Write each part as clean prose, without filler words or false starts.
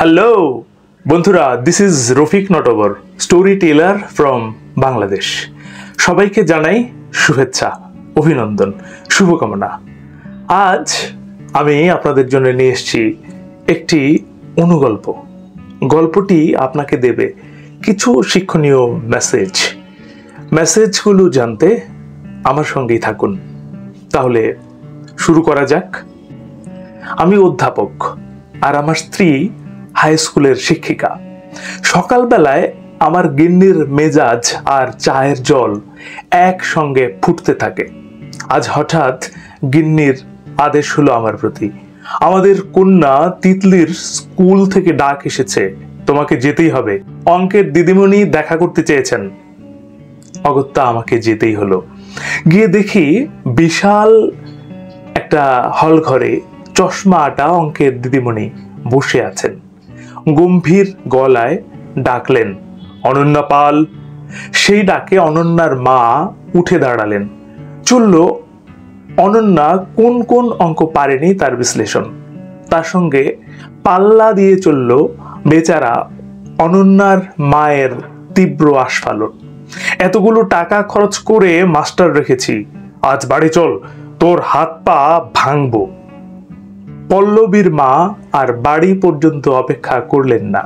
Hello বন্ধুরা, this is Rafiq Natabar, story teller from Bangladesh. সবাইকে জানাই শুভেচ্ছা, অভিনন্দন, শুভকামনা। আজ আমি আপনাদের জন্য নিয়ে এসেছি একটি অনুগল্প। গল্পটি আপনাকে দেবে কিছু শিক্ষণীয় মেসেজগুলো জানতে আমার সঙ্গেই থাকুন। তাহলে শুরু করা যাক। আমি অধ্যাপক আর আমার স্ত্রী হাই স্কুলের শিক্ষিকা। সকালবেলায় আমার গিন্নির মেজাজ আর চায়ের জল একসঙ্গে ফুটতে থাকে। আজ হঠাৎ গিন্নির আদেশ হলো আমার প্রতি। আমাদের কন্যা তিতলির স্কুল থেকে ডাক এসেছে, তোমাকে যেতেই হবে, অঙ্কের দিদিমণি দেখা করতে চেয়েছেন। অগত্যা আমাকে যেতেই হলো। গিয়ে দেখি বিশাল একটা হল ঘরে চশমা আটা অঙ্কের দিদিমণি বসে আছেন। গম্ভীর গলায় ডাকলেন, অনন্যা পাল। সেই ডাকে অনন্যার মা উঠে দাঁড়ালেন। চলল অনন্যা কোন কোন অঙ্ক পারেনি তার বিশ্লেষণ। তার সঙ্গে পাল্লা দিয়ে চলল বেচারা অনন্যার মায়ের তীব্র আস্ফালন। এতগুলো টাকা খরচ করে মাস্টার রেখেছি, আজ বাড়ি চল, তোর হাত পা ভাঙবো। পল্লবীর মা আর বাড়ি পর্যন্ত অপেক্ষা করলেন না।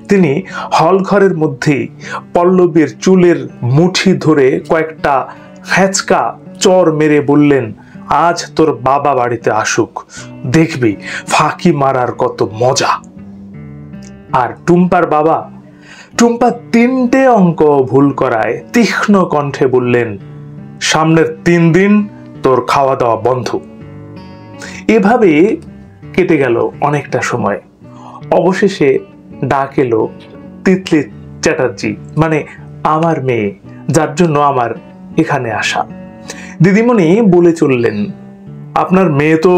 তিনি হল ঘরের মধ্যেই পল্লবীর চুলের মুঠি ধরে কয়েকটা হ্যাঁচকা চর মেরে বললেন, আজ তোর বাবা বাড়িতে আসুক, দেখবি ফাঁকি মারার কত মজা। আর টুম্পার বাবা, টুম্পা 3টে অঙ্ক ভুল করায় তীক্ষ্ণ কণ্ঠে বললেন, সামনের 3 দিন তোর খাওয়া দাওয়া বন্ধ। এভাবে কেটে গেল অনেকটা সময়। অবশেষে ডাক এলো তিতলি চ্যাটার্জি, মানে আমার মেয়ে, যার জন্য আমার এখানে আসা। দিদিমণি বলে চললেন, আপনার মেয়ে তো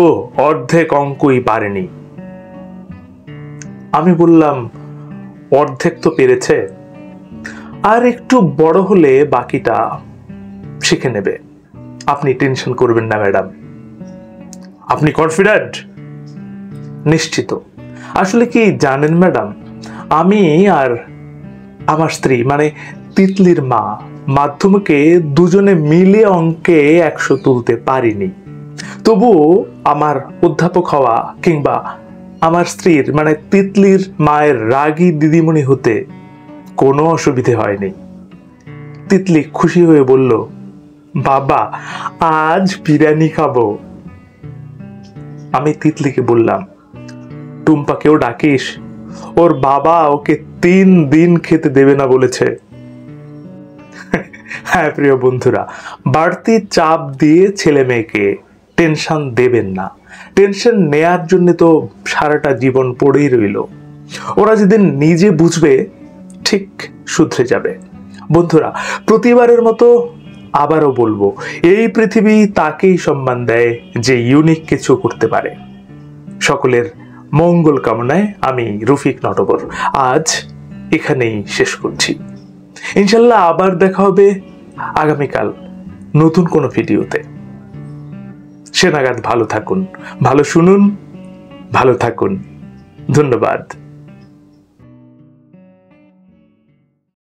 অর্ধেক অঙ্কই পারেনি। আমি বললাম, অর্ধেক তো পেরেছে, আর একটু বড় হলে বাকিটা শিখে নেবে। আপনি টেনশন করবেন না ম্যাডাম। আপনি কনফিডেন্ট? নিশ্চিত। আসলে কি জানেন ম্যাডাম, আমি আর আমার স্ত্রী মানে তিতলির মা মাধ্যমিকে দুজনে মিলে অঙ্কে 100 তুলতে পারিনি। তবুও আমার অধ্যাপক হওয়া কিংবা আমার স্ত্রীর মানে তিতলির মায়ের রাগী দিদিমণি হতে কোনো অসুবিধে হয়নি। তিতলি খুশি হয়ে বলল, বাবা আজ বিরিয়ানি খাবো। আমি তিতলিকে বললাম, টুম্পাকেও ডাকিস, ওর বাবা ওকে 3 দিন খেতে দেবে না বলেছে। হ্যাঁ প্রিয় বন্ধুরা, বাড়তি চাপ দিয়ে ছেলে মেয়েকে টেনশন দেবেন না। টেনশন নেয়ার জন্য তো সারাটা জীবন পড়েই রইল। ওরা যেদিন নিজে বুঝবে ঠিক শুধরে যাবে। বন্ধুরা, প্রতিবারের মতো আবারও বলবো, এই পৃথিবী তাকেই সম্মান দেয় যে ইউনিক কিছু করতে পারে। সকলের মঙ্গল কামনায় আমি রফিক নটবর আজ এখানেই শেষ করছি। ইনশাল্লাহ আবার দেখা হবে আগামীকাল নতুন কোনো ভিডিওতে। সে নাগাদ ভালো থাকুন, ভালো শুনুন, ভালো থাকুন। ধন্যবাদ।